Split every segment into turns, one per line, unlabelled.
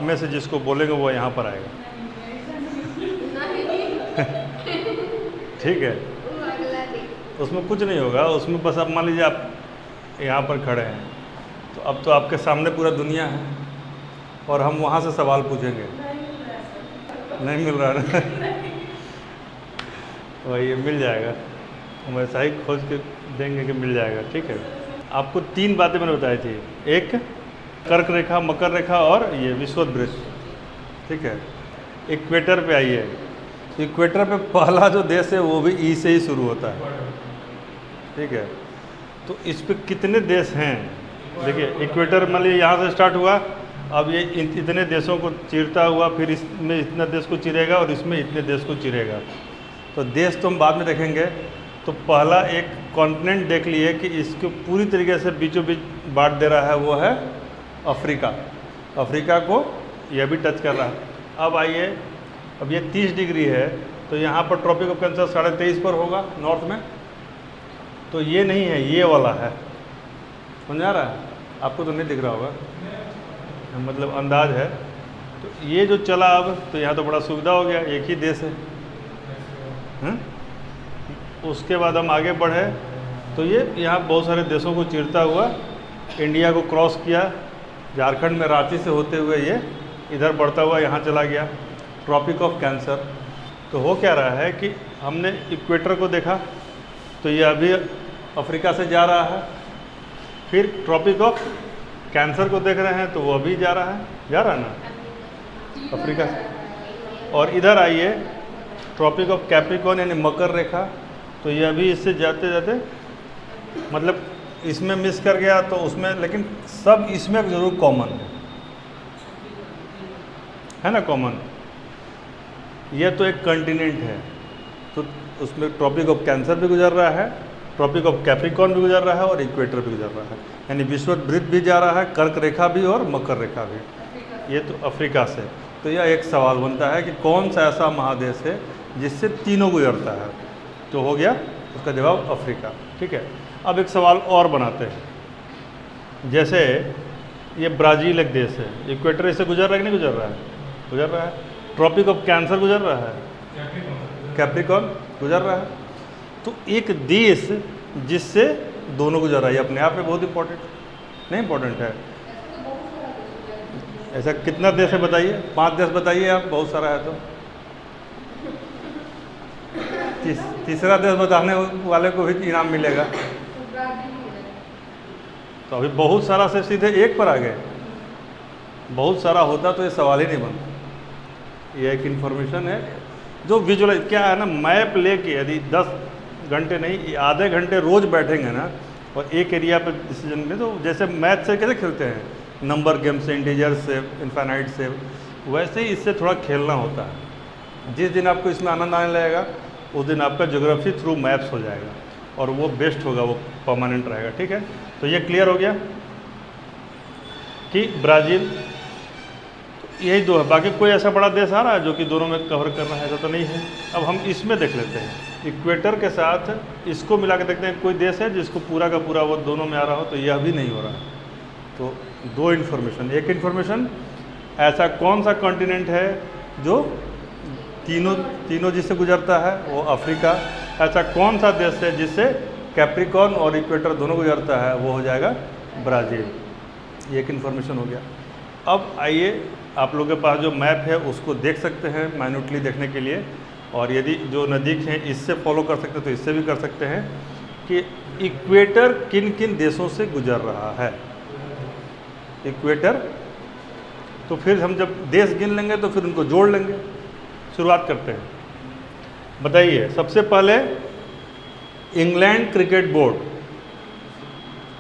में से जिसको बोलेंगे वो यहाँ पर आएगा। ठीक है, उसमें कुछ नहीं होगा, उसमें बस आप मान लीजिए आप यहाँ पर खड़े हैं, तो अब तो आपके सामने पूरा दुनिया है और हम वहाँ से सवाल पूछेंगे। नहीं मिल रहा ना? वही मिल जाएगा, हम ऐसा ही खोज के देंगे कि मिल जाएगा। ठीक है, आपको 3 बातें मैंने बताई थी, एक कर्क रेखा, मकर रेखा और ये विषुववृत्त। ठीक है, इक्वेटर पे आइए। इक्वेटर पे पहला जो देश है वो भी ई से ही शुरू होता है। ठीक है, तो इस पे कितने देश हैं? देखिए, इक्वेटर मान लीजिए यहाँ से स्टार्ट हुआ, अब ये इतने देशों को चीरता हुआ फिर इसमें इतना देश को चीरेगा और इसमें इतने देश को चीरेगा। तो देश तो हम बाद में देखेंगे। तो पहला एक कॉन्टिनेंट देख लिए कि इसको पूरी तरीके से बीचों बीच बांट दे रहा है, वो है अफ्रीका। अफ्रीका को यह भी टच कर रहा है। अब आइए, अब ये 30 डिग्री है, तो यहाँ पर ट्रॉपिक ऑफ कैंसर 23.5 पर होगा नॉर्थ में। तो ये नहीं है, ये वाला है। समझ आ रहा है? आपको तो नहीं दिख रहा होगा, मतलब अंदाज है। तो ये जो चला अब, तो यहाँ तो बड़ा सुविधा हो गया, एक ही देश है। उसके बाद हम आगे बढ़े तो ये यहाँ बहुत सारे देशों को चीरता हुआ इंडिया को क्रॉस किया, झारखंड में रांची से होते हुए ये इधर बढ़ता हुआ यहाँ चला गया, ट्रॉपिक ऑफ कैंसर। तो हो क्या रहा है कि हमने इक्वेटर को देखा, तो ये अभी अफ्रीका से जा रहा है। फिर ट्रॉपिक ऑफ कैंसर को देख रहे हैं, तो वो अभी जा रहा है ना अफ्रीका से। और इधर आइए, ट्रॉपिक ऑफ कैप्रिकॉर्न यानी मकर रेखा, तो ये अभी इससे जाते जाते मतलब इसमें मिस कर गया तो उसमें, लेकिन सब इसमें जरूर कॉमन है ना, कॉमन। ये तो एक कॉन्टिनेंट है, तो उसमें ट्रॉपिक ऑफ कैंसर भी गुजर रहा है, ट्रॉपिक ऑफ कैप्रिकॉर्न भी गुजर रहा है और इक्वेटर भी गुजर रहा है, यानी विषुववृत्त भी जा रहा है, कर्क रेखा भी और मकर रेखा भी। ये तो अफ्रीका से। तो यह एक सवाल बनता है कि कौन सा ऐसा महादेश है जिससे तीनों गुजरता है? तो हो गया उसका जवाब अफ्रीका। ठीक है, अब एक सवाल और बनाते हैं। जैसे ये ब्राज़ील एक देश है, इक्वेटर इससे गुजर रहा है कि नहीं गुजर रहा है? गुजर रहा है। ट्रॉपिक ऑफ कैंसर गुजर रहा है, कैप्रिकॉर्न गुजर रहा है। तो एक देश जिससे दोनों गुजर रहा है, ये अपने आप में बहुत इंपॉर्टेंट नहीं, इंपॉर्टेंट है। ऐसा कितना देश है बताइए? 5 देश बताइए आप, बहुत सारा है। तो तीसरा देश बताने वाले को भी इनाम मिलेगा। तो अभी बहुत सारा से सीधे एक पर आ गए। बहुत सारा होता तो ये सवाल ही नहीं बनता। ये एक इन्फॉर्मेशन है जो विजुअलाइज क्या है ना, मैप लेके यदि 10 घंटे नहीं, आधे घंटे रोज बैठेंगे ना और एक एरिया पर डिसीजन में, तो जैसे मैथ से कैसे खेलते हैं, नंबर गेम से, इंटीजर से, इनफाइनाइट से, वैसे ही इससे थोड़ा खेलना होता है। जिस दिन आपको इसमें आनंद आने लगेगा उस दिन आपका ज्योग्राफी थ्रू मैप्स हो जाएगा और वो बेस्ट होगा, वो परमानेंट रहेगा। ठीक है, तो ये क्लियर हो गया कि ब्राज़ील, यही दो है। बाकी कोई ऐसा बड़ा देश आ रहा है जो कि दोनों में कवर कर रहा है? ऐसा तो नहीं है। अब हम इसमें देख लेते हैं, इक्वेटर के साथ इसको मिला के देखते हैं कोई देश है जिसको पूरा का पूरा वो दोनों में आ रहा हो। तो यह भी नहीं हो रहा। तो 2 इन्फॉर्मेशन। एक इन्फॉर्मेशन, ऐसा कौन सा कॉन्टिनेंट है जो तीनों जिससे गुजरता है, वो अफ्रीका। ऐसा कौन सा देश है जिससे कैप्रिकॉर्न और इक्वेटर दोनों गुजरता है, वो हो जाएगा ब्राज़ील। ये एक इन्फॉर्मेशन हो गया। अब आइए, आप लोगों के पास जो मैप है उसको देख सकते हैं माइन्यूटली देखने के लिए, और यदि जो नज़दीक हैं इससे फॉलो कर सकते हैं तो इससे भी कर सकते हैं कि इक्वेटर किन किन देशों से गुजर रहा है। इक्वेटर, तो फिर हम जब देश गिन लेंगे तो फिर उनको जोड़ लेंगे। शुरुआत करते हैं। बताइए, सबसे पहले इंग्लैंड क्रिकेट बोर्ड,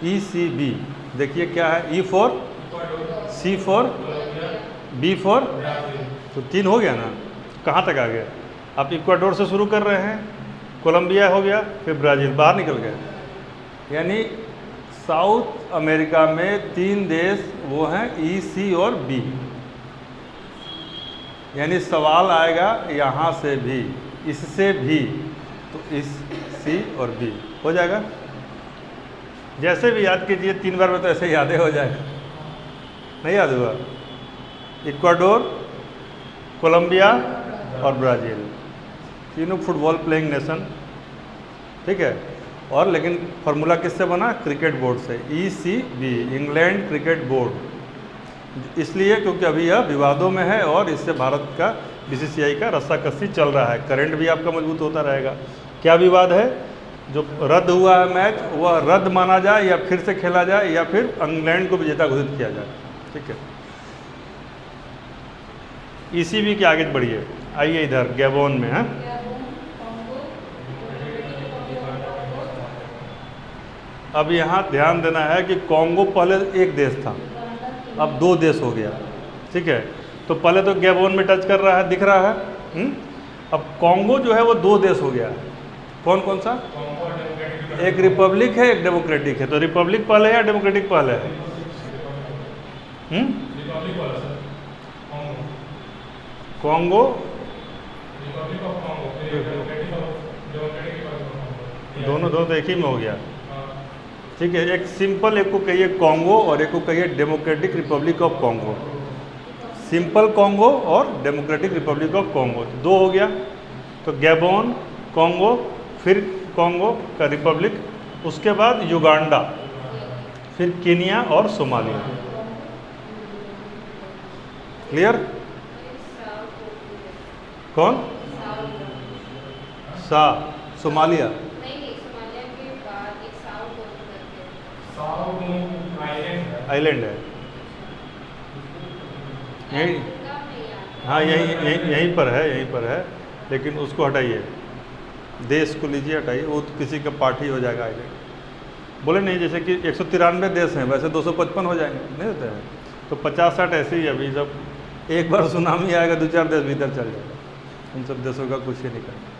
ECB। देखिए क्या है, E for, C for, B for, तो 3 हो गया ना। कहाँ तक आ गया? आप इक्वाडोर से शुरू कर रहे हैं, कोलंबिया हो गया, फिर ब्राज़ील, बाहर निकल गए। यानी साउथ अमेरिका में 3 देश वो हैं E, C और B। यानी सवाल आएगा यहाँ से भी, इससे भी, तो इस C और B हो जाएगा। जैसे भी याद कीजिए, 3 बार में तो ऐसे याद हो जाएगा। नहीं याद हुआ? इक्वाडोर, कोलंबिया और ब्राज़ील, तीनों फुटबॉल प्लेइंग नेशन, ठीक है। और लेकिन फार्मूला किससे बना? क्रिकेट बोर्ड से, ECB, इंग्लैंड क्रिकेट बोर्ड। इसलिए क्योंकि अभी यह विवादों में है और इससे भारत का BCCI का रस्साकसी चल रहा है, करंट भी आपका मजबूत होता रहेगा। क्या विवाद है? जो रद्द हुआ है मैच, वह रद्द माना जाए या फिर से खेला जाए या फिर इंग्लैंड को विजेता घोषित किया जाए, ठीक है। ECB के आगे बढ़िए, आइए इधर गैबोन में है। अब यहाँ ध्यान देना है कि कॉन्गो पहले एक देश था, अब 2 देश हो गया, ठीक है। तो पहले तो गैबोन में टच कर रहा है, दिख रहा है। अब कॉन्गो जो है वो 2 देश हो गया। कौन कौन सा? एक रिपब्लिक है, एक डेमोक्रेटिक है। तो रिपब्लिक पहले है या डेमोक्रेटिक पहले है? कॉन्गो, दोनों तो एक ही में हो गया, ठीक है। एक सिंपल, एक को कहिए कॉन्गो और एक को कहिए democratic Republic of Congo. Simple Congo और डेमोक्रेटिक रिपब्लिक ऑफ कॉन्गो, 2 हो गया। तो गैबोन, कॉन्गो, फिर कॉन्गो का रिपब्लिक, उसके बाद युगांडा, फिर केनिया और सोमालिया। क्लियर? कौन? सोमालिया आइलैंड है, यही, हाँ यहीं पर है, यहीं पर है। लेकिन उसको हटाइए, देश को लीजिए, हटाइए, वो तो किसी का पार्ट ही हो जाएगा आइलैंड। बोले नहीं, जैसे कि 193 देश हैं, वैसे 255 हो जाएंगे, नहीं होते हैं। तो 50-60 ऐसे ही। अभी जब एक बार सुनामी आएगा 2-4 देश भीतर चल जाएगा, उन सब देशों का कुछ ही नहीं करना।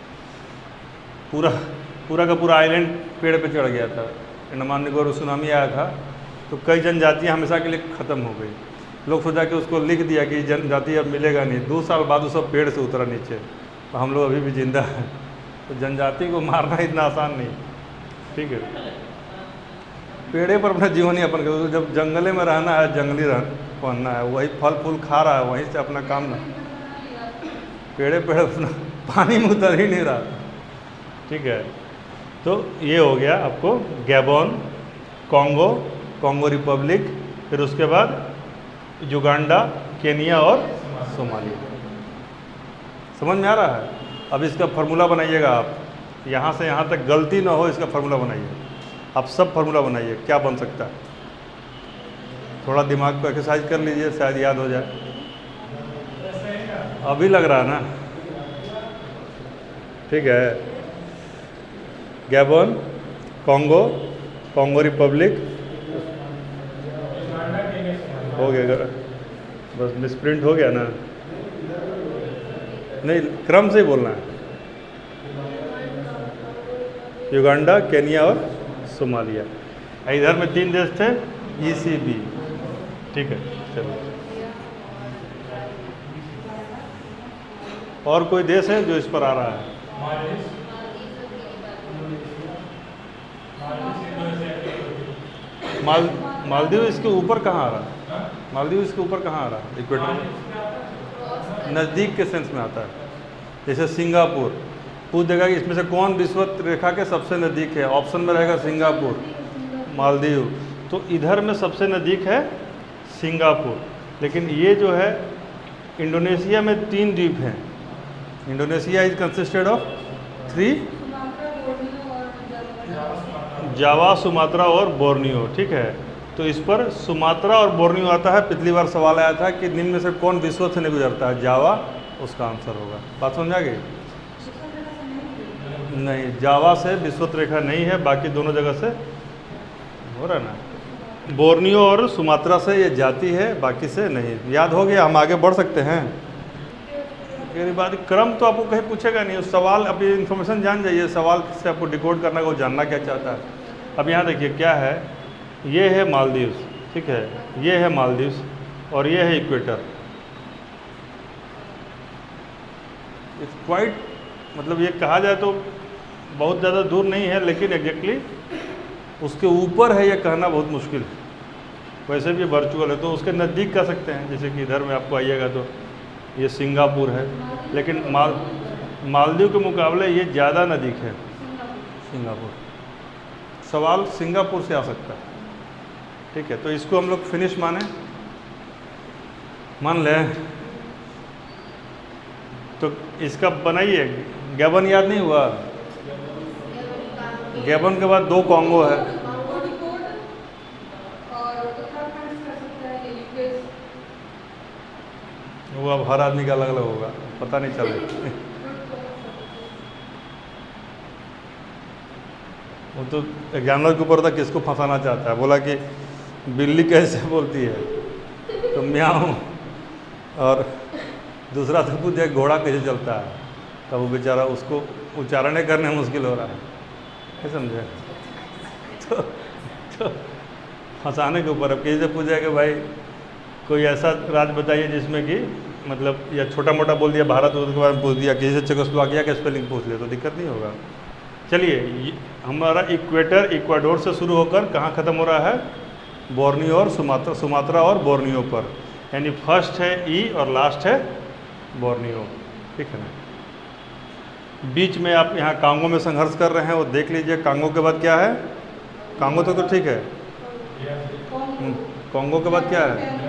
पूरा का पूरा आइलैंड पेड़ पे चढ़ गया था। अंडमान निकोबार सुनामी आया था तो कई जनजातियाँ हमेशा के लिए ख़त्म हो गई। लोग सोचा कि उसको लिख दिया कि जनजाति अब मिलेगा नहीं। 2 साल बाद वो सब पेड़ से उतरा नीचे, तो हम लोग अभी भी जिंदा हैं। तो जनजाति को मारना इतना आसान नहीं, ठीक है। पेड़े पर अपना जीवन ही अपन कर, जब जंगले में रहना है, जंगली पहनना है, वही फल फूल खा रहा है, वहीं से अपना काम ना, पेड़े अपना पानी में उतर ही नहीं रहा, ठीक है। तो ये हो गया आपको गैबोन, कॉन्गो रिपब्लिक, फिर उसके बाद युगांडा, केनिया और सोमालिया। समझ में आ रहा है? अब इसका फार्मूला बनाइएगा आप, यहाँ से यहाँ तक गलती ना हो, इसका फार्मूला बनाइए। आप सब फार्मूला बनाइए, क्या बन सकता है। थोड़ा दिमाग को एक्सरसाइज कर लीजिए, शायद याद हो जाए। अभी लग रहा है ना, ठीक है। गैबोन, कॉन्गो रिपब्लिक हो गया, बस मिसप्रिंट हो गया ना, नहीं क्रम से ही बोलना है। युगांडा, केनिया और सोमालिया। इधर में 3 देश थे, ECB, ठीक है। चलो, और कोई देश है जो इस पर आ रहा है? मालदीव इसके ऊपर कहाँ आ रहा है? मालदीव इसके ऊपर कहाँ आ रहा है? इक्वेटर नज़दीक के सेंस में आता है। जैसे सिंगापुर, पूछ देगा कि इसमें से कौन विषुवत रेखा के सबसे नज़दीक है, ऑप्शन में रहेगा सिंगापुर, मालदीव। तो इधर में सबसे नज़दीक है सिंगापुर। लेकिन ये जो है, इंडोनेशिया में 3 द्वीप हैं। Indonesia is consisted of 3, Java, Sumatra और बोर्नियो, ठीक है। तो इस पर सुमात्रा और बोर्नियो आता है। पिछली बार सवाल आया था कि निम्न में से कौन विषुवत से नहीं गुजरता है, जावा उसका आंसर होगा। बात समझ आ गई? नहीं, जावा से विषुवत रेखा नहीं है, बाकी दोनों जगह से हो रहा है ना। बोर्नियो और सुमात्रा से ये जाती है, बाकी से नहीं। याद हो गया? हम आगे बढ़ सकते हैं। मेरी बात, क्रम तो आपको कहीं पूछेगा नहीं, उस सवाल अभी इन्फॉर्मेशन जान जाइए, सवाल से आपको डिकोड करना है, वो जानना क्या चाहता है। अब यहाँ देखिए क्या है, ये है मालदीव्स, ठीक है, ये है मालदीव्स और ये है इक्वेटर। इट्स क्वाइट, मतलब ये कहा जाए तो बहुत ज़्यादा दूर नहीं है, लेकिन एग्जैक्टली उसके ऊपर है, ये कहना बहुत मुश्किल है। वैसे भी वर्चुअल है तो उसके नज़दीक कर सकते हैं। जैसे कि इधर में आपको आइएगा तो ये सिंगापुर है, लेकिन मालदीव के मुकाबले ये ज़्यादा नज़दीक है सिंगापुर। सवाल सिंगापुर से आ सकता है, ठीक है। तो इसको हम लोग फिनिश मान लें। तो इसका बनाइए। गैबन याद नहीं हुआ? गैबन के बाद 2 कॉन्गो है। वो अब हर आदमी का अलग अलग होगा, पता नहीं चले। वो तो एग्जामिनर के ऊपर था किसको फंसाना चाहता है। बोला कि बिल्ली कैसे बोलती है तो म्याऊं, और दूसरा तो पूछे घोड़ा कैसे चलता है, तब वो बेचारा उसको उच्चारण करने में मुश्किल हो रहा है, समझे। तो फंसाने के ऊपर अब किसी से पूछा कि भाई कोई ऐसा राज्य बताइए जिसमें कि मतलब या छोटा मोटा बोल दिया भारत, उसके बारे में पूछ दिया, किसी से चेकोस्लोवाकिया का स्पेलिंग पूछ लिया तो दिक्कत नहीं होगा। चलिए, हमारा इक्वेटर इक्वाडोर से शुरू होकर कहाँ ख़त्म हो रहा है? बोर्नियो और सुमात्रा और बोर्नियो पर, यानी फर्स्ट है ई और लास्ट है बोर्नियो, ठीक है ना। बीच में आप यहाँ कांगो में संघर्ष कर रहे हैं, वो देख लीजिए। कांगो के बाद क्या है? कांगो तो ठीक है। कांगो के बाद क्या है?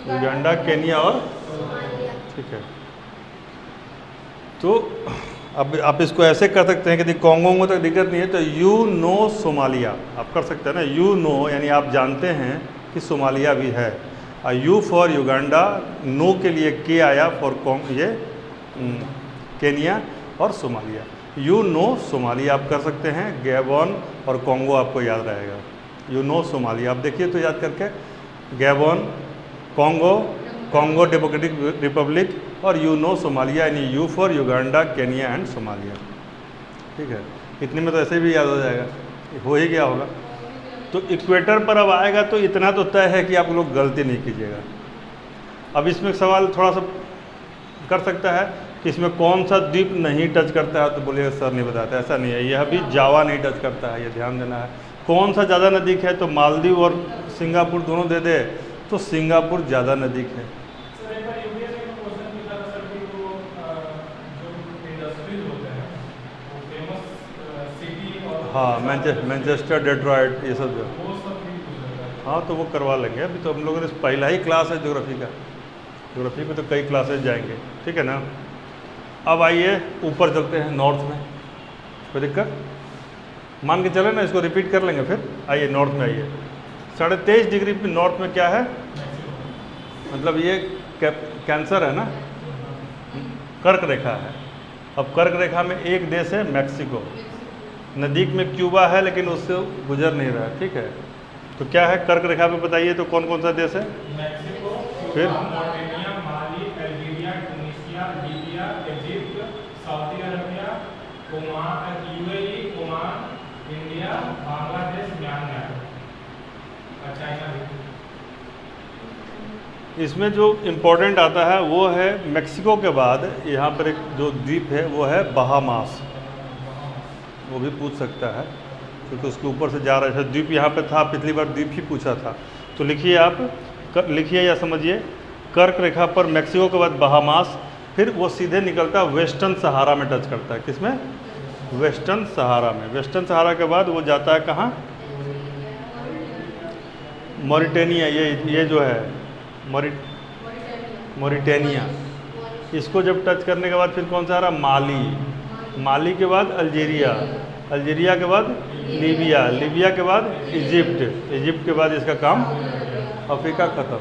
युगांडा, केनिया और, ठीक है। तो अब आप इसको ऐसे कर सकते हैं कि कांगो में तक दिक्कत नहीं है तो यू नो सोमालिया आप कर सकते हैं ना। यू नो यानी आप जानते हैं कि सोमालिया भी है। यू फॉर युगांडा, नो के लिए के आया फॉर ये केनिया और सोमालिया। यू नो सोमालिया आप कर सकते हैं। गैबन और कांगो आपको याद रहेगा। यू नो सोमालिया आप देखिए तो याद करके, गैबन, कांगो डेमोक्रेटिक रिपब्लिक और यू नो सोमालिया, यानी you for Uganda, Kenya and Somalia, ठीक है। इतने में तो ऐसे भी याद हो जाएगा, हो ही गया होगा। तो इक्वेटर पर अब आएगा तो इतना तो तय है कि आप लोग गलती नहीं कीजिएगा। अब इसमें सवाल थोड़ा सा कर सकता है कि इसमें कौन सा द्वीप नहीं टच करता है, तो बोलिएगा सर नहीं बताता। ऐसा नहीं है, यह भी जावा नहीं टच करता है, ये ध्यान देना है। कौन सा ज़्यादा नज़दीक है, तो मालदीव और सिंगापुर दोनों दे दे तो सिंगापुर ज़्यादा नज़दीक है। हाँ, मैनचेस्टर, डेट्रॉयट, ये सब जो, हाँ तो वो करवा लेंगे। अभी तो हम लोगों ने पहला ही क्लास है ज्योग्राफी का, ज्योग्राफी में तो कई क्लासेस जाएंगे, ठीक है ना। अब आइए ऊपर चलते हैं, नॉर्थ में। कोई दिक्कत? मान के चले ना, इसको रिपीट कर लेंगे फिर। आइए नॉर्थ में आइए। 23.5 डिग्री पे नॉर्थ में क्या है? मतलब ये कैंसर है ना, कर्क रेखा है। अब कर्क रेखा में एक देश है मैक्सिको, नज़दीक में क्यूबा है लेकिन उससे गुजर नहीं रहा है, ठीक है। तो क्या है कर्क रेखा पे बताइए तो कौन कौन सा देश है?
मैक्सिको,
फिर
Mauritania, Mali, Algeria, Tunisia, Libya, Egypt, Saudi Arabia, Oman, UAE, Oman, India, Bangladesh, Myanmar और चाइना भी।
इसमें जो इम्पोर्टेंट आता है वो है मैक्सिको के बाद यहाँ पर एक जो द्वीप है वो है बहामास। वो भी पूछ सकता है क्योंकि उसके ऊपर से जा रहा है। द्वीप यहाँ पे था, पिछली बार द्वीप ही पूछा था। तो लिखिए आप, लिखिए या समझिए, कर्क रेखा पर मैक्सिको के बाद बहामास, फिर वो सीधे निकलता वेस्टर्न सहारा में टच करता है। किसमें? वेस्टर्न सहारा में। वेस्टर्न सहारा के बाद वो जाता है कहाँ? मॉरिटेनिया, ये जो है मॉरिटेनिया। इसको जब टच करने के बाद फिर कौन सा आ रहा? माली। माली के बाद अल्जीरिया, अल्जीरिया के बाद लीबिया, लीबिया के बाद इजिप्ट, इजिप्ट के बाद इसका काम अफ्रीका ख़त्म।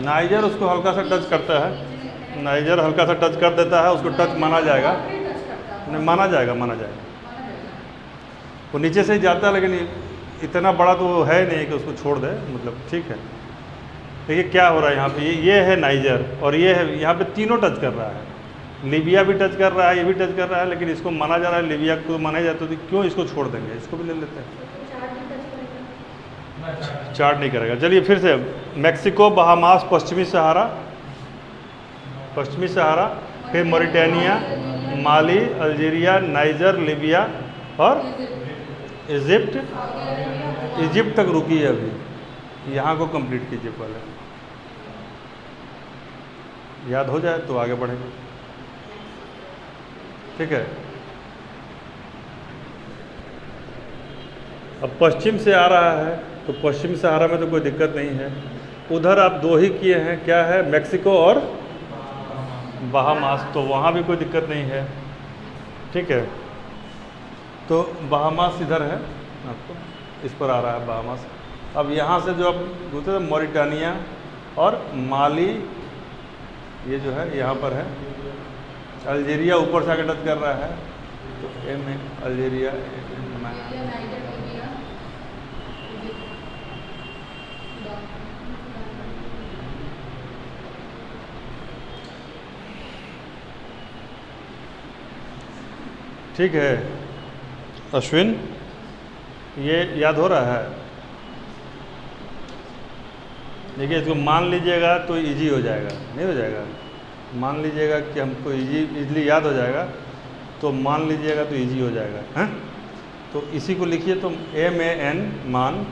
नाइजर उसको हल्का सा टच करता है, नाइजर हल्का सा टच कर देता है, उसको टच माना जाएगा। नहीं, माना जाएगा, माना जाएगा। वो नीचे से ही जाता है लेकिन इतना बड़ा तो है नहीं कि उसको छोड़ दे, मतलब ठीक है। देखिए क्या हो रहा है यहाँ पे, ये है नाइजर और ये है, यहाँ पे तीनों टच कर रहा है। लीबिया भी टच कर रहा है, ये भी टच कर रहा है, लेकिन इसको माना जा रहा है, लीबिया को माना जाता है, तो क्यों इसको छोड़ देंगे? इसको भी ले लेते हैं। चार्ट नहीं करेगा। चलिए फिर से, मैक्सिको, बहामास, पश्चिमी सहारा, पश्चिमी सहारा, फिर मॉरिटानिया, माली, अल्जीरिया, नाइजर, लीबिया और इजिप्ट। इजिप्ट तक रुकी है अभी, यहाँ को कंप्लीट कीजिए पहले, याद हो जाए तो आगे बढ़ेंगे। ठीक है, अब पश्चिम से आ रहा है तो पश्चिम सहारा में तो कोई दिक्कत नहीं है। उधर आप दो ही किए हैं, क्या है, मैक्सिको और बहामास, तो वहाँ भी कोई दिक्कत नहीं है। ठीक है, तो बहामास इधर है, आपको इस पर आ रहा है बहामास। अब यहाँ से जो आप गुजरे मॉरिटानिया और माली, ये जो है यहाँ पर है। अल्जीरिया ऊपर से आकर टच कर रहा है, तो एम है अल्जीरिया। ठीक है अश्विन, ये याद हो रहा है? देखिए इसको मान लीजिएगा तो इजी हो जाएगा, नहीं हो जाएगा? मान लीजिएगा कि हमको इजली याद हो जाएगा, तो मान लीजिएगा तो इजी हो जाएगा, हैं? तो इसी को लिखिए, तो MAN मान,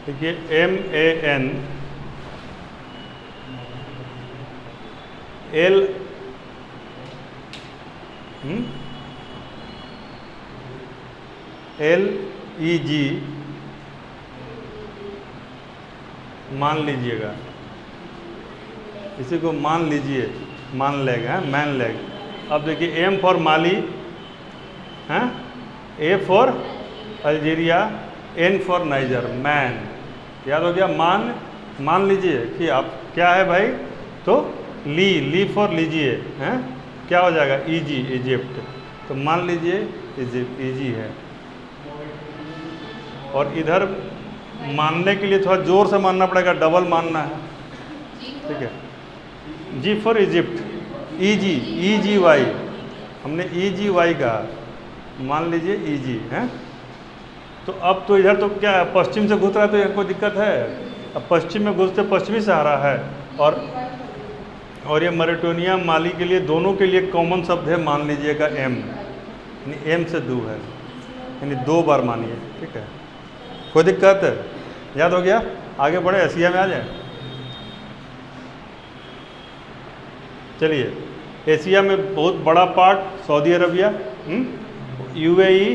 देखिए MAN L LEG मान लीजिएगा, इसी को मान लीजिए, मान लेग है, मैन लेग। अब देखिए M फॉर माली हैं, A for Algeria, N for niger, man. याद हो गया? मान लीजिए कि आप क्या है भाई, तो ली फॉर लीजिए, हैं, क्या हो जाएगा, EG, इजिप्ट। तो मान लीजिए इजिप्ट EG है। और इधर मानने के लिए थोड़ा जोर से मानना पड़ेगा, डबल मानना है। ठीक है, G फॉर इजिप्ट, EGY, हमने EGY कहा, मान लीजिए EG है। तो अब तो इधर तो क्या है, पश्चिम से घुस रहा है, तो यहाँ कोई दिक्कत है? अब पश्चिम में घुसते पश्चिमी सहारा है, और ये मॉरिटानिया, माली के लिए, दोनों के लिए कॉमन शब्द है, मान लीजिएगा M, यानी M से दो है, यानी 2 बार मानिए। ठीक है, कोई दिक्कत है? याद हो गया? आगे बढ़े, एशिया में आ जाए। चलिए, एशिया में बहुत बड़ा पार्ट सऊदी अरबिया, UAE,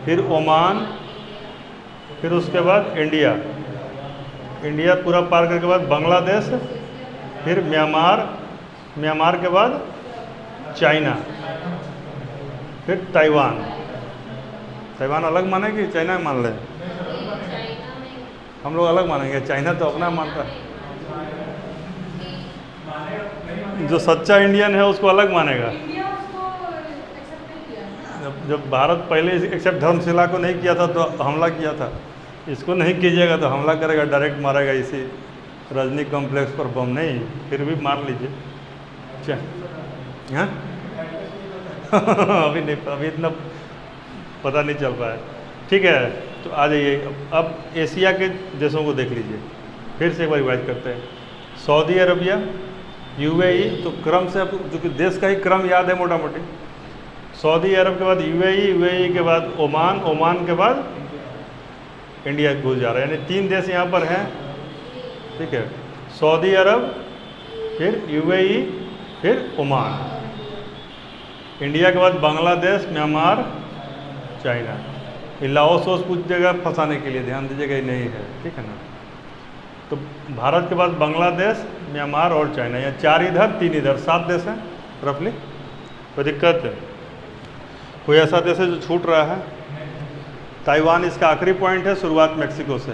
फिर ओमान, फिर उसके बाद इंडिया पूरा पार करने के बाद बांग्लादेश, फिर म्यांमार के बाद चाइना, फिर ताइवान अलग माने कि चाइना मान लें? हम लोग अलग मानेंगे, चाइना तो अपना मानता है। जो सच्चा इंडियन है उसको अलग मानेगा। जब भारत पहले एक्सेप्ट धर्मशिला को नहीं किया था तो हमला किया था, इसको नहीं कीजिएगा तो हमला करेगा, डायरेक्ट मारेगा, इसी रजनी कॉम्प्लेक्स पर बम। नहीं, फिर भी मार लीजिए। हाँ अभी नहीं, अभी इतना पता नहीं चल पाया। ठीक है, तो आ जाइए, अब एशिया के देशों को देख लीजिए, फिर से एक बार रिवाइज करते हैं। सऊदी अरबिया, UAE, तो क्रम से आपको जो कि देश का ही क्रम याद है मोटा मोटी। सऊदी अरब के बाद UAE के बाद ओमान के बाद इंडिया घुस जा रहा है, यानी 3 देश यहाँ पर हैं। ठीक है, सऊदी अरब, फिर UAE, फिर ओमान। इंडिया के बाद बांग्लादेश, म्यांमार, चाइना। ये लाओस कुछ जगह फंसाने के लिए, ध्यान दीजिएगा, ये नहीं है। ठीक है ना? तो भारत के बाद बांग्लादेश, म्यांमार और चाइना, यहाँ 4 इधर 3 इधर, 7 देश हैं रफली। कोई दिक्कत है? कोई ऐसा देश है जो छूट रहा है? ताइवान इसका आखिरी पॉइंट है, शुरुआत मैक्सिको से।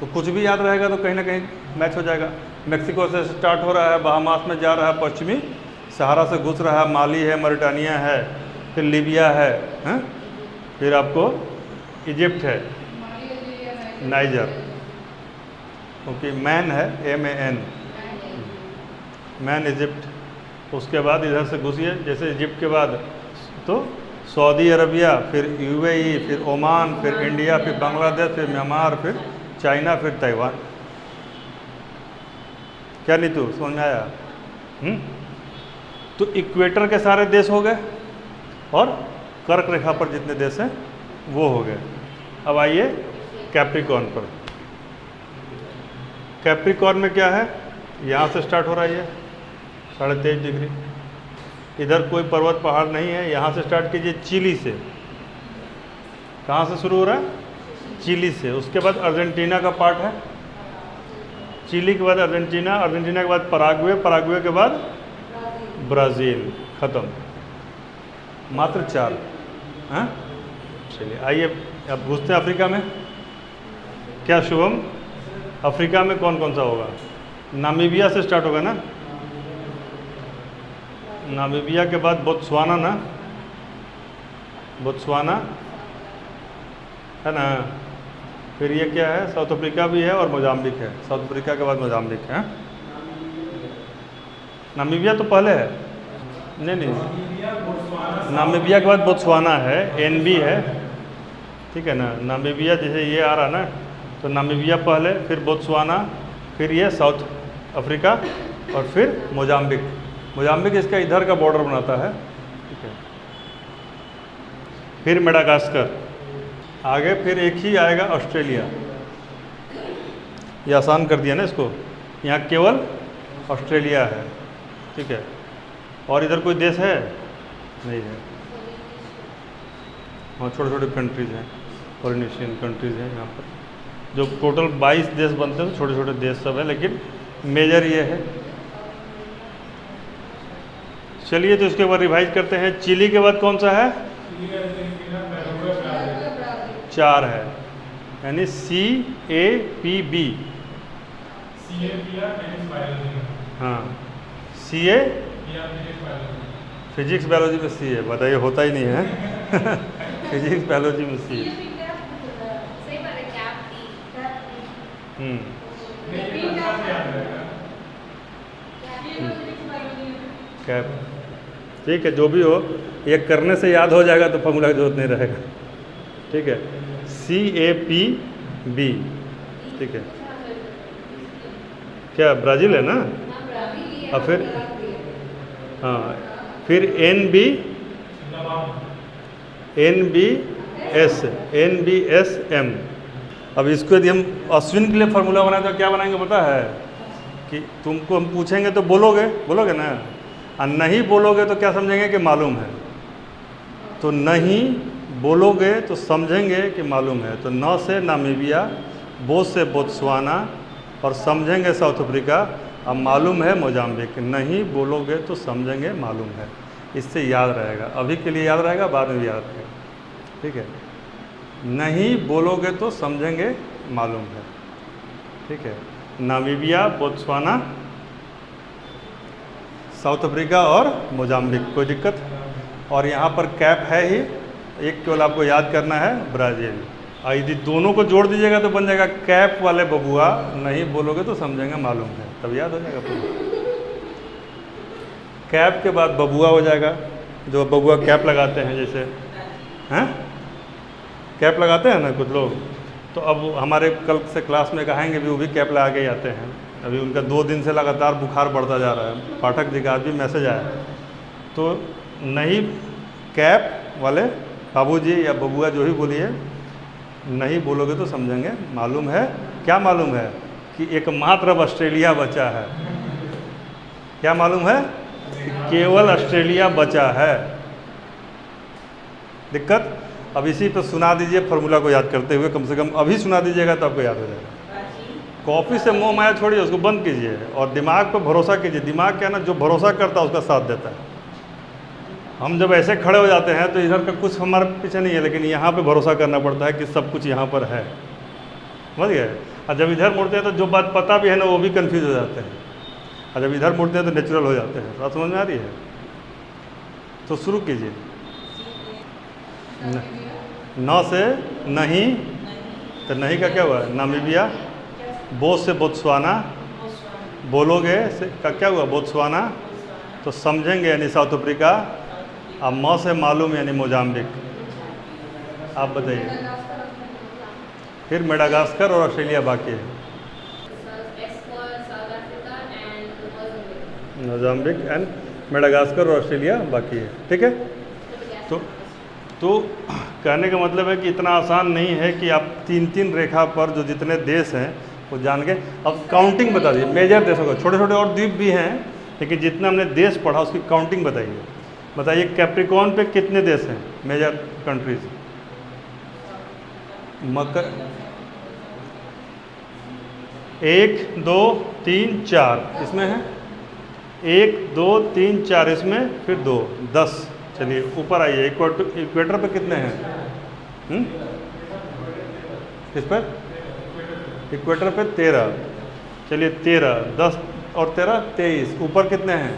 तो कुछ भी याद रहेगा तो कहीं ना कहीं मैच हो जाएगा। मैक्सिको से स्टार्ट हो रहा है, बहामास में जा रहा है, पश्चिमी सहारा से घुस रहा है, माली है, मॉरिटानिया है, फिर लीबिया है, हैं? फिर आपको इजिप्ट है, नाइजर, क्योंकि मैन है, MAN, मैन इजिप्ट। उसके बाद इधर से घुसिए, जैसे इजिप्ट के बाद तो सऊदी अरबिया, फिर UAE, फिर ओमान, फिर इंडिया, फिर बांग्लादेश, फिर म्यांमार, फिर चाइना, फिर ताइवान। क्या नीतू, समझ में आया? तो इक्वेटर के सारे देश हो गए और कर्क रेखा पर जितने देश हैं वो हो गए। अब आइए कैप्रिकॉर्न पर। कैप्रिकॉर्न में क्या है, यहाँ से स्टार्ट हो रहा है ये 23.5 डिग्री। इधर कोई पर्वत पहाड़ नहीं है, यहाँ से स्टार्ट कीजिए चिली से। कहाँ से शुरू हो रहा है? चिली से। उसके बाद अर्जेंटीना का पार्ट है, चिली के बाद अर्जेंटीना, अर्जेंटीना के बाद पराग्वे, पराग्वे के बाद ब्राज़ील, ख़त्म। मात्र 4। हाँ, चलिए आइए अब पूछते हैं अफ्रीका में। क्या शुभम, अफ्रीका में कौन कौन सा होगा? नामीबिया से स्टार्ट होगा ना, नामीबिया के बाद बोत्सवाना ना, बोत्सवाना है ना, फिर ये क्या है, साउथ अफ्रीका भी है और मोजाम्बिक है। साउथ अफ्रीका के बाद मोजाम्बिक है। नामीबिया तो पहले है, नहीं, नामीबिया के बाद बोत्सवाना है, एनबी है, ठीक है ना। नामीबिया जैसे ये आ रहा ना, तो नामीबिया पहले, फिर बोत्सवाना, फिर ये साउथ अफ्रीका और फिर मोजाम्बिक। मोजाम्बिक इसका इधर का बॉर्डर बनाता है, ठीक है। फिर मेडागास्कर आगे, फिर एक ही आएगा ऑस्ट्रेलिया। ये आसान कर दिया ना इसको, यहाँ केवल ऑस्ट्रेलिया है, ठीक है। और इधर कोई देश है? नहीं है। हाँ, छोटे छोटे कंट्रीज़ हैं, पॉलिनेशियन कंट्रीज़ हैं यहाँ पर, जो टोटल 22 देश बनते हैं, तो छोटे छोटे देश सब हैं, लेकिन मेजर ये है। चलिए तो इसके बाद रिवाइज करते हैं। चिली के बाद कौन सा है? 4 है, यानी CAPB। हाँ, CA फिजिक्स बायोलॉजी में C है, बताइए, होता ही नहीं है। फिजिक्स बायोलॉजी में C है। कैप, ठीक है, जो भी हो, ये करने से याद हो जाएगा तो फॉर्मूला की जरूरत नहीं रहेगा, ठीक है। CAPB, ठीक है। क्या ब्राज़ील है ना? और फिर हाँ, फिर NBSM। अब इसको यदि हम अश्विन के लिए फार्मूला बनाए तो क्या बनाएंगे पता है? कि तुमको हम पूछेंगे तो बोलोगे ना, और नहीं बोलोगे तो क्या समझेंगे कि मालूम है। तो नहीं बोलोगे तो समझेंगे कि मालूम है। तो न से नामीबिया, बो से बोत्सवाना और समझेंगे साउथ अफ्रीका, अब मालूम है मोजाम्बिक। नहीं बोलोगे तो समझेंगे मालूम है। इससे याद रहेगा, अभी के लिए याद रहेगा, बाद में भी याद रहेगा, ठीक है। नहीं बोलोगे तो समझेंगे मालूम है, ठीक है। नामीबिया, बोत्सवाना, साउथ अफ्रीका और मोजाम्बिक, कोई दिक्कत? और यहाँ पर कैप है ही, एक केवल आपको याद करना है, ब्राज़ील। यदि दोनों को जोड़ दीजिएगा तो बन जाएगा कैप वाले बबुआ, नहीं बोलोगे तो समझेंगे मालूम है, तब याद हो जाएगा पूरा। कैप के बाद बबुआ हो जाएगा, जो बबुआ कैप लगाते हैं, जैसे हैं कैप लगाते हैं ना कुछ लोग। तो अब हमारे कल से क्लास में कहेंगे भी, वो भी कैप लगा के ही आते हैं। अभी उनका 2 दिन से लगातार बुखार बढ़ता जा रहा है। पाठक जी का आज भी मैसेज आया। तो नहीं, कैप वाले बाबूजी या बबुआ जो ही बोलिए, नहीं बोलोगे तो समझेंगे मालूम है। क्या मालूम है? कि एकमात्र अब ऑस्ट्रेलिया बचा है। क्या मालूम है? कि केवल ऑस्ट्रेलिया बचा है। दिक्कत? अब इसी पर सुना दीजिए फॉर्मूला को याद करते हुए, कम से कम अभी सुना दीजिएगा तो आपको याद हो जाएगा। कॉपी से मोह माया छोड़िए, उसको बंद कीजिए और दिमाग पर भरोसा कीजिए। दिमाग क्या है ना, जो भरोसा करता है उसका साथ देता है। हम जब ऐसे खड़े हो जाते हैं तो इधर का कुछ हमारे पीछे नहीं है, लेकिन यहाँ पे भरोसा करना पड़ता है कि सब कुछ यहाँ पर है, समझ गए। और जब इधर मुड़ते हैं तो जो बात पता भी है ना, वो भी कंफ्यूज हो जाते हैं, और जब इधर मुड़ते हैं तो नेचुरल हो जाते हैं। बात समझ में आ रही है? तो शुरू कीजिए। न से नहीं, तो नहीं का क्या हुआ? नामीबिया। बो से बोत्सवाना, बोलोगे से का क्या हुआ? बोत्सवाना। तो समझेंगे यानी साउथ अफ्रीका। अब म से मालूम यानी मोजाम्बिक। आप बताइए। फिर मेडागास्कर और ऑस्ट्रेलिया बाकी है।
S for South Africa and Mozambique.
Mozambique and Madagascar और ऑस्ट्रेलिया बाकी है, ठीक है। तो कहने का मतलब है कि इतना आसान नहीं है कि आप 3-3 रेखा पर जो जितने देश हैं वो जान के अब काउंटिंग बता दीजिए मेजर देशों का। छोटे छोटे और द्वीप भी हैं, लेकिन जितना हमने देश पढ़ा उसकी काउंटिंग बताइए। बताइए कैप्रिकॉर्न पे कितने देश हैं मेजर कंट्रीज? मकर 1 2 3 4 इसमें है, 1 2 3 4 इसमें, फिर 2 10। चलिए ऊपर आइए, इक्वेटर पे कितने हैं? इस पर इक्वेटर पे 13। चलिए 13 10 और 13 23। ऊपर कितने हैं?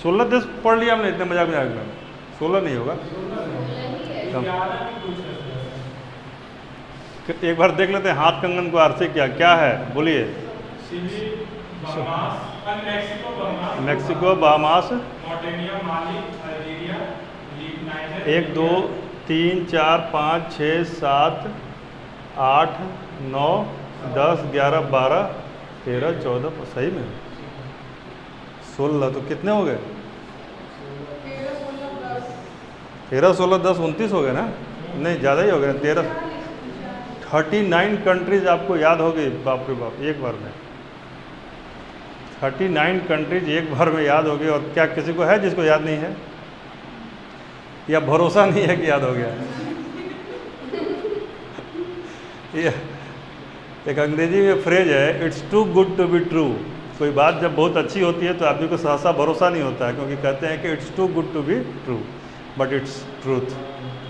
16 देश पढ़ लिया हमने, इतने मजाक में। 16 नहीं होगा, एक बार देख लेते हैं हाथ कंगन को आर से क्या है, बोलिए। Mexico, Bahamas, 1 2 3 4 5 6 7 8 9 10 11 12 13 14। सही में 16, तो कितने हो गए? 13 16 10 29 हो गए ना? नहीं, ज़्यादा ही हो गए। 39 कंट्रीज आपको याद हो गई। बाप रे बाप, एक बार में 39 कंट्रीज एक बार में याद हो गई। और क्या किसी को है जिसको याद नहीं है, या भरोसा नहीं है कि याद हो गया? ये एक अंग्रेजी में फ्रेज है, it's too good to be true. कोई बात जब बहुत अच्छी होती है तो आदमी को सहसा भरोसा नहीं होता है, क्योंकि कहते हैं कि it's too good to be true, but it's truth.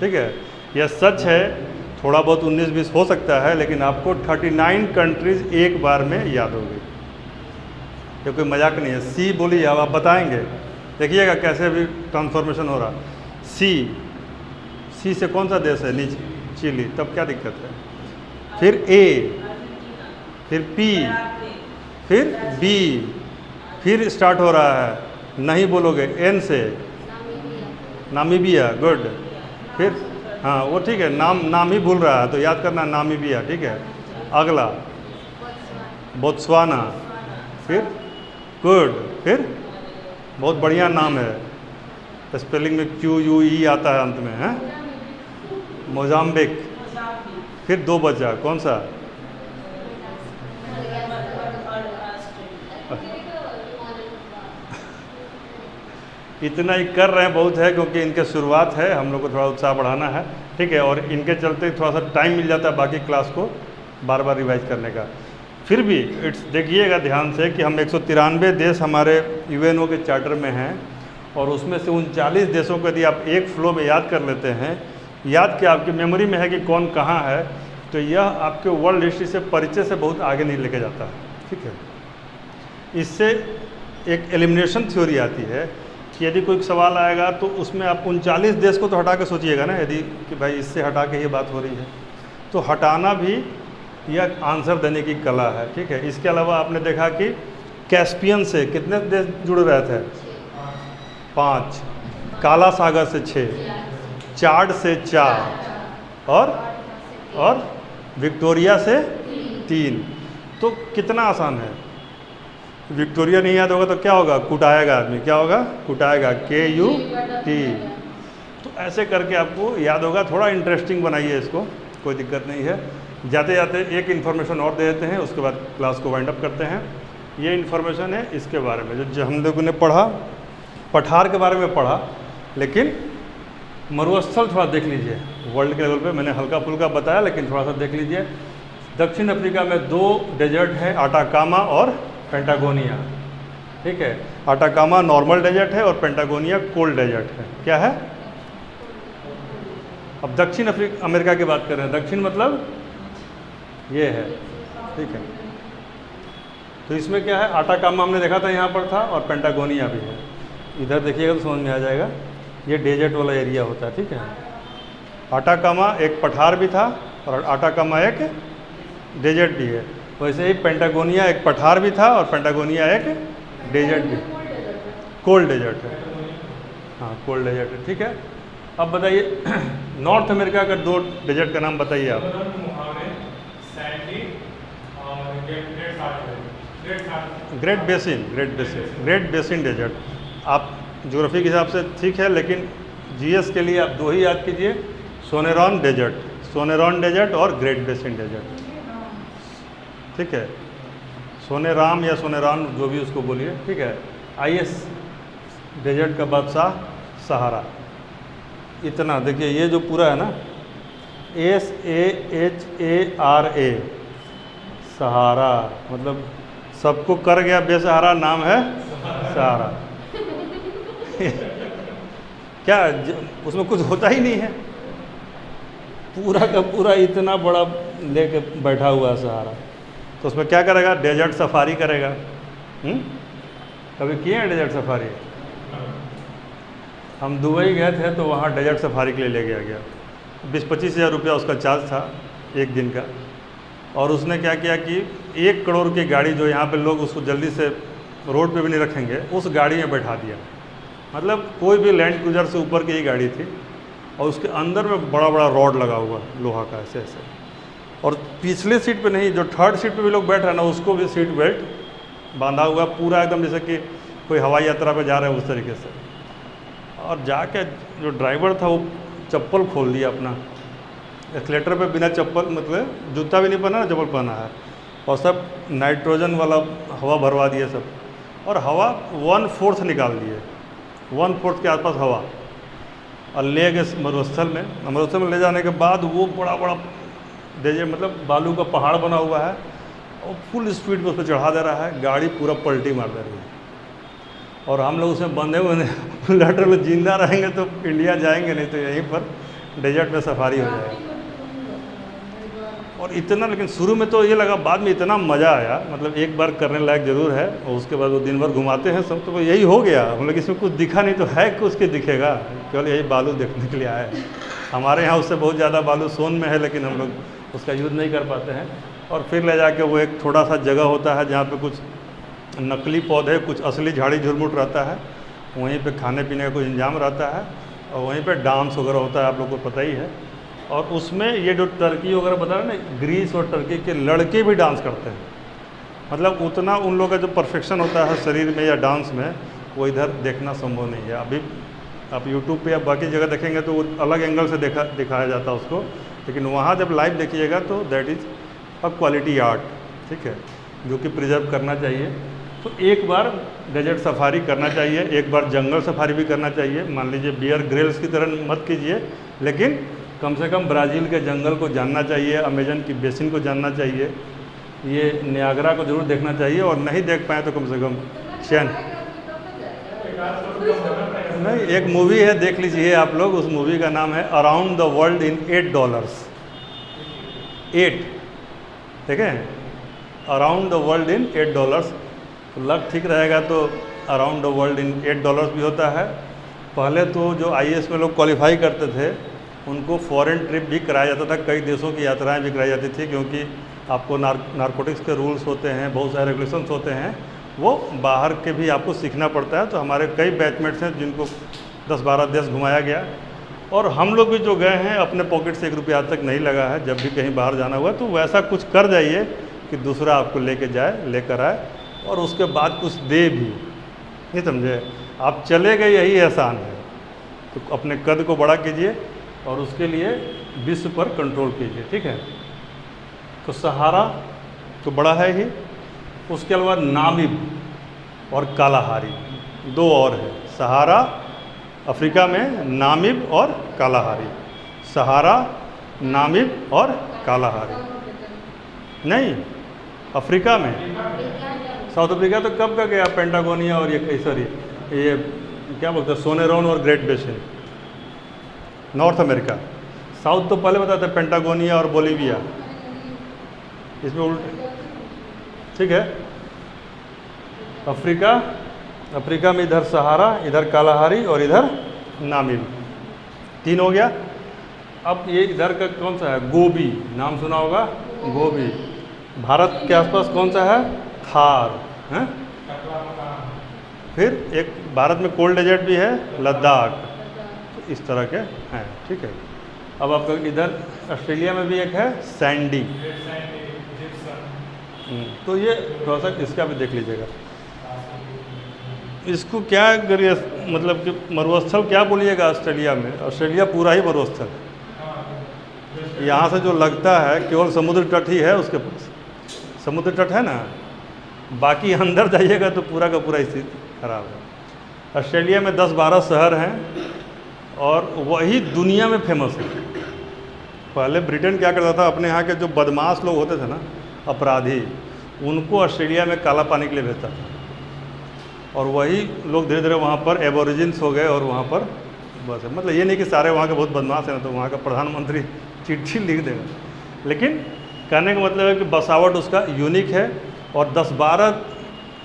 ठीक है, यह सच है। थोड़ा बहुत 19-20 हो सकता है, लेकिन आपको 39 कंट्रीज एक बार में याद हो गई। ये कोई मजाक नहीं है। सी बोलिए, अब आप बताएंगे, देखिएगा कैसे अभी ट्रांसफॉर्मेशन हो रहा। सी से कौन सा देश है नीचे? चिली। तब क्या दिक्कत है? फिर ए, फिर पी, फिर बी, फिर स्टार्ट हो रहा है, नहीं बोलोगे, एन से नामीबिया। गुड। फिर हाँ वो ठीक है, नाम ही भूल रहा है तो याद करना, नामीबिया। ठीक है, अगला बोत्सवाना। फिर गुड। फिर बहुत बढ़िया नाम है, स्पेलिंग में QUE आता है अंत में, है मोजाम्बिक। फिर 2 बचा, कौन सा? इतना ही कर रहे हैं बहुत है, क्योंकि इनके शुरुआत है, हम लोग को थोड़ा उत्साह बढ़ाना है। ठीक है, और इनके चलते थोड़ा सा टाइम मिल जाता है बाकी क्लास को बार बार रिवाइज करने का। फिर भी इट्स देखिएगा ध्यान से कि हम 193 देश हमारे UNO के चार्टर में हैं, और उसमें से 39 देशों को यदि आप एक फ्लो में याद कर लेते हैं, याद कि आपकी मेमोरी में है कि कौन कहाँ है, तो यह आपके वर्ल्ड हिस्ट्री से परिचय से बहुत आगे नहीं लेके जाता है। ठीक है, इससे एक एलिमिनेशन थ्योरी आती है कि यदि कोई सवाल आएगा तो उसमें आप 39 देश को तो हटा के सोचिएगा ना, यदि कि भाई इससे हटा के ये बात हो रही है, तो हटाना भी यह आंसर देने की कला है। ठीक है, इसके अलावा आपने देखा कि कैस्पियन से कितने देश जुड़ रहे थे? 5, काला सागर से 6, चाड से 4, और विक्टोरिया से 3। तो कितना आसान है। विक्टोरिया नहीं याद होगा तो क्या होगा? कुटाएगा आदमी। क्या होगा? कुटाएगा, KUT। तो ऐसे करके आपको याद होगा। थोड़ा इंटरेस्टिंग बनाइए इसको, कोई दिक्कत नहीं है। जाते जाते एक इन्फॉर्मेशन और दे देते हैं, उसके बाद क्लास को वाइंड अप करते हैं। ये इन्फॉर्मेशन है इसके बारे में जो हम लोगों ने पढ़ा, पठार के बारे में पढ़ा, लेकिन मरुस्थल थोड़ा देख लीजिए। वर्ल्ड के लेवल पे मैंने हल्का फुल्का बताया, लेकिन थोड़ा सा देख लीजिए। दक्षिण अफ्रीका में 2 डेजर्ट हैं, आटाकामा और पेंटागोनिया। ठीक है, आटाकामा नॉर्मल डेजर्ट है और पेंटागोनिया कोल्ड डेजर्ट है। क्या है? अब दक्षिण अमेरिका की बात कर रहे हैं। दक्षिण मतलब ये है। ठीक है, तो इसमें क्या है? आटाकामा हमने देखा था यहाँ पर था, और पेंटागोनिया भी है। इधर देखिएगा तो समझ में आ जाएगा, ये डेजर्ट वाला एरिया होता है। ठीक है, आटाकामा एक पठार भी था और आटाकामा एक डेजर्ट भी है। वैसे ही पेंटागोनिया एक पठार भी था और पेंटागोनिया एक डेजर्ट भी, कोल्ड डेजर्ट है। हाँ, कोल्ड डेजर्ट है। ठीक है, अब बताइए नॉर्थ अमेरिका का 2 डेजर्ट का नाम बताइए आप। Great Basin Desert. आप ज्योग्राफी के हिसाब से ठीक है, लेकिन जीएस के लिए आप 2 ही याद कीजिए, सोनेरॉन डेजर्ट और ग्रेट बेसिन डेजर्ट, ठीक है। सोनेराम या सोनेरॉन जो भी उसको बोलिए, ठीक है। आईएस डेजर्ट का बादशाह सहारा। इतना देखिए, ये जो पूरा है ना, SAHARA, सहारा, मतलब सबको कर गया बेसहारा, नाम है सहारा। क्या उसमें कुछ होता ही नहीं है, पूरा का पूरा इतना बड़ा लेके बैठा हुआ है सहारा। तो उसमें क्या करेगा? डेजर्ट सफारी करेगा। कभी किए हैं डेजर्ट सफारी? हम दुबई गए थे तो वहाँ डेजर्ट सफारी के लिए ले गया 20-25 हज़ार रुपया उसका चार्ज था एक दिन का। और उसने क्या किया कि 1 करोड़ की गाड़ी जो यहाँ पे लोग उसको जल्दी से रोड पे भी नहीं रखेंगे, उस गाड़ी में बैठा दिया। मतलब कोई भी लैंड क्रूजर से ऊपर की ही गाड़ी थी, और उसके अंदर में बड़ा बड़ा रॉड लगा हुआ लोहा का, ऐसे ऐसे। और पिछले सीट पे नहीं, जो 3rd सीट पे भी लोग बैठ रहे हैं ना, उसको भी सीट बेल्ट बांधा हुआ पूरा एकदम, जैसे कि कोई हवाई यात्रा पे जा रहे हैं उस तरीके से। और जाके जो ड्राइवर था वो चप्पल खोल दिया अपना, एक्सीलेटर पे बिना चप्पल, मतलब जूता भी नहीं पहना, चप्पल पहना है, और सब नाइट्रोजन वाला हवा भरवा दिए सब, और हवा 1/4 निकाल दिए, 1/4 के आसपास हवा, और ले गए मरुस्थल में ले जाने के बाद वो बड़ा बड़ा डेजर्ट, मतलब बालू का पहाड़ बना हुआ है, और फुल स्पीड में उस पर चढ़ा दे रहा है, गाड़ी पूरा पलटी मार दे रही है। और हम लोग उसमें बंधे हुए लटर में जिंदा रहेंगे तो इंडिया जाएंगे, नहीं तो यहीं पर डेजर्ट में सफारी हो जाएगी। और इतना, लेकिन शुरू में तो ये लगा, बाद में इतना मज़ा आया, मतलब एक बार करने लायक ज़रूर है। और उसके बाद वो दिन भर घुमाते हैं सब, तो यही हो गया। हम लोग इसमें कुछ दिखा नहीं तो है कुछ के दिखेगा, केवल यही बालू देखने के लिए आए। हमारे यहाँ उससे बहुत ज़्यादा बालू सोन में है, लेकिन हम लोग उसका यूज़ नहीं कर पाते हैं। और फिर ले जाके वो एक थोड़ा सा जगह होता है जहाँ पे कुछ नकली पौधे, कुछ असली झाड़ी झुरमुट रहता है, वहीं पे खाने पीने का कुछ इंतजाम रहता है, और वहीं पे डांस वगैरह होता है, आप लोग को पता ही है। और उसमें ये जो टर्की वगैरह बता रहे हैं ना, ग्रीस और टर्की के लड़के भी डांस करते हैं। मतलब उतना उन लोगों का जो परफेक्शन होता है शरीर में या डांस में, वो इधर देखना संभव नहीं है। अभी आप यूट्यूब पे या बाकी जगह देखेंगे तो वो अलग एंगल से दिखाया जाता है उसको, लेकिन वहाँ जब लाइव देखिएगा तो that is a quality art, ठीक है, जो कि प्रिजर्व करना चाहिए। तो एक बार डेजर्ट सफारी करना चाहिए, एक बार जंगल सफारी भी करना चाहिए। मान लीजिए बियर ग्रिल्स की तरह मत कीजिए, लेकिन कम से कम ब्राज़ील के जंगल को जानना चाहिए, अमेजन की बेसिन को जानना चाहिए, ये नियाग्रा को ज़रूर देखना चाहिए। और नहीं देख पाए तो कम से कम चैन नहीं, एक मूवी है, देख लीजिए आप लोग। उस मूवी का नाम है अराउंड द वर्ल्ड इन $8। 8, ठीक है, अराउंड द वर्ल्ड इन $8। तो लक ठीक रहेगा तो अराउंड द वर्ल्ड इन $8 भी होता है। पहले तो जो IAS में लोग क्वालिफाई करते थे उनको फॉरेन ट्रिप भी कराया जाता था, कई देशों की यात्राएं भी कराई जाती थी, क्योंकि आपको नारकोटिक्स के रूल्स होते हैं, बहुत सारे रेगुलेशंस होते हैं, वो बाहर के भी आपको सीखना पड़ता है। तो हमारे कई बैचमेट्स हैं जिनको 10-12 देश घुमाया गया, और हम लोग भी जो गए हैं अपने पॉकेट से 1 रुपया आज तक नहीं लगा है। जब भी कहीं बाहर जाना हुआ तो वैसा कुछ कर जाइए कि दूसरा आपको लेके जाए, लेकर आए, और उसके बाद कुछ दे भी, नहीं समझे? आप चले गए यही एहसान है। तो अपने कद को बड़ा कीजिए और उसके लिए विश्व पर कंट्रोल कीजिए, ठीक है। तो सहारा तो बड़ा है ही, उसके अलावा नामिब और कालाहारी 2 और है। सहारा अफ्रीका में, नामिब और कालाहारी। सहारा, नामिब और कालाहारी। नहीं, अफ्रीका में, साउथ अफ्रीका तो कब का गया, पेंटागोनिया और ये सॉरी ये क्या बोलते हैं, सोनेरॉन और great basin. North America, south तो पहले बताते हैं, पेंटागोनिया और बोलीविया, इसमें उल्टे, ठीक है। अफ्रीका में इधर सहारा, इधर कालाहारी और इधर नामिब, 3 हो गया। अब ये इधर का कौन सा है, गोबी, नाम सुना होगा, गोबी। भारत के आसपास कौन सा है, थार है। फिर एक भारत में कोल्ड डेजर्ट भी है, लद्दाख। तो इस तरह के हैं, ठीक है। अब आपका इधर ऑस्ट्रेलिया में भी एक है सैंडी, तो ये थोड़ा सा इसका भी देख लीजिएगा। इसको क्या करिए, मतलब कि मरुस्थल क्या बोलिएगा ऑस्ट्रेलिया में? ऑस्ट्रेलिया पूरा ही मरुस्थल है। यहाँ से जो लगता है केवल समुद्र तट ही है, उसके पास समुद्र तट है ना, बाकी अंदर जाइएगा तो पूरा का पूरा स्थिति खराब है। ऑस्ट्रेलिया में 10-12 शहर हैं और वही दुनिया में फेमस है। पहले ब्रिटेन क्या करता था, अपने यहाँ के जो बदमाश लोग होते थे ना, अपराधी, उनको ऑस्ट्रेलिया में काला पानी के लिए भेजता था, और वही लोग धीरे धीरे वहाँ पर एबोरिजिन्स हो गए और वहाँ पर बस है। मतलब ये नहीं कि सारे वहाँ के बहुत बदमाश हैं ना तो वहाँ का प्रधानमंत्री चिट्ठी लिख देगा, लेकिन कहने का मतलब है कि बसावट उसका यूनिक है और 10-12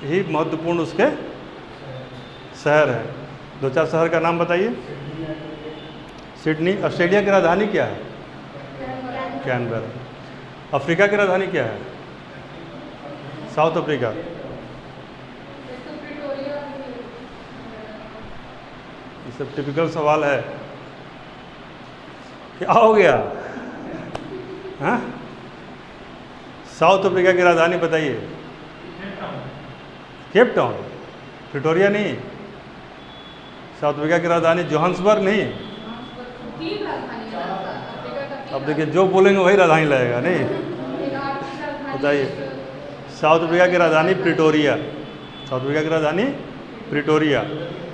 ही महत्वपूर्ण उसके शहर हैं। 2-4 शहर का नाम बताइए। सिडनी। ऑस्ट्रेलिया की राजधानी क्या है? कैनबेरा। अफ्रीका की राजधानी क्या है? South Africa. ये सब टिपिकल सवाल है। क्या हो गया? हाँ, साउथ अफ्रीका की राजधानी बताइए। Cape Town. प्रिटोरिया नहीं। साउथ अफ्रीका की राजधानी जोहान्सबर्ग नहीं। अब देखिए जो बोलेंगे वही राजधानी लगेगा, नहीं बताइए। साउथ अफ्रीका की राजधानी प्रिटोरिया। साउथ अफ्रीका की राजधानी प्रिटोरिया।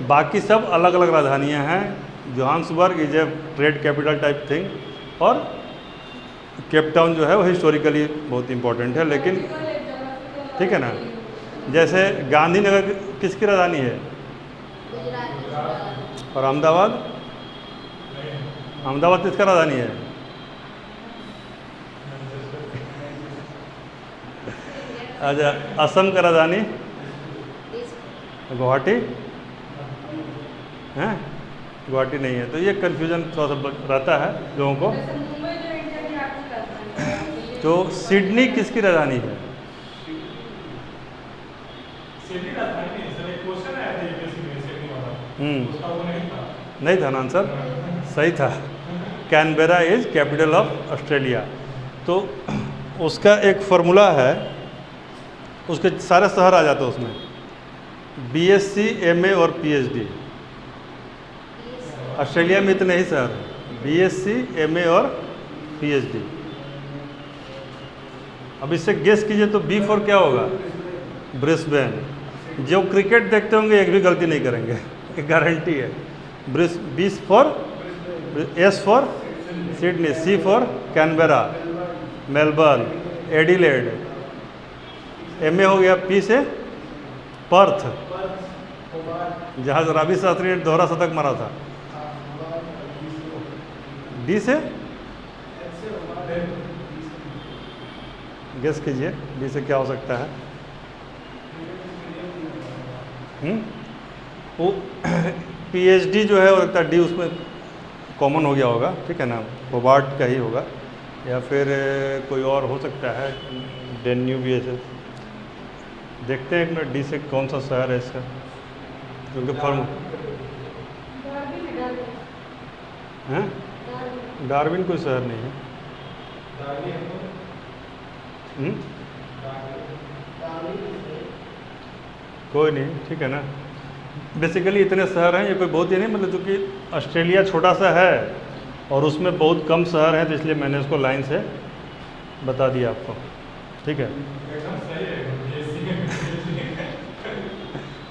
बाकी सब अलग अलग राजधानियां हैं। Johannesburg is a trade capital type thing, और केप टाउन जो है वो हिस्टोरिकली बहुत इम्पोर्टेंट है, लेकिन ठीक है ना। जैसे गांधीनगर किसकी राजधानी है? और अहमदाबाद? अहमदाबाद किसका राजधानी है? अच्छा, असम का राजधानी गुवाहाटी है? गुवाहाटी नहीं है। तो ये कन्फ्यूजन थोड़ा सा रहता है लोगों को। तो सिडनी किसकी राजधानी है? नहीं था ना आंसर, सही था। Canberra is capital of Australia. तो उसका एक फार्मूला है, उसके सारे शहर आ जाते हैं उसमें, BSc, MA और PhD। ऑस्ट्रेलिया में इतने ही शहर हैं, BSc, MA और PhD। अब इससे गेस कीजिए तो B फॉर क्या होगा? ब्रिस्बेन। जो क्रिकेट देखते होंगे एक भी गलती नहीं करेंगे, एक गारंटी है। B for, S for Sydney, C for Canberra, Melbourne, Adelaide. MA हो गया P से पर्थ, जहाँ रवि शास्त्री ने दोहरा शतक मारा था। D से गेस कीजिए, D से क्या हो सकता है? वो PhD जो है वो लगता है D उसमें कॉमन हो गया होगा, ठीक है ना, होबार्ट का ही होगा, या फिर कोई और हो सकता है, डेन्यूब। ऐसे देखते हैं एक मिनट, D से कौन सा शहर है इसका, क्योंकि फॉर्म हैं। डार्विन कोई शहर नहीं है। कोई नहीं, ठीक है ना। बेसिकली इतने शहर हैं, ये कोई बहुत ही नहीं, मतलब चूँकि ऑस्ट्रेलिया छोटा सा है और उसमें बहुत कम शहर हैं, तो इसलिए मैंने उसको लाइन से बता दिया आपको, ठीक है।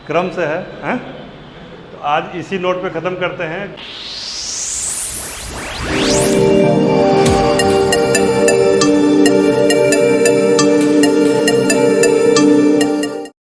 क्रम से है, हैं? तो आज इसी नोट पे ख़त्म करते हैं।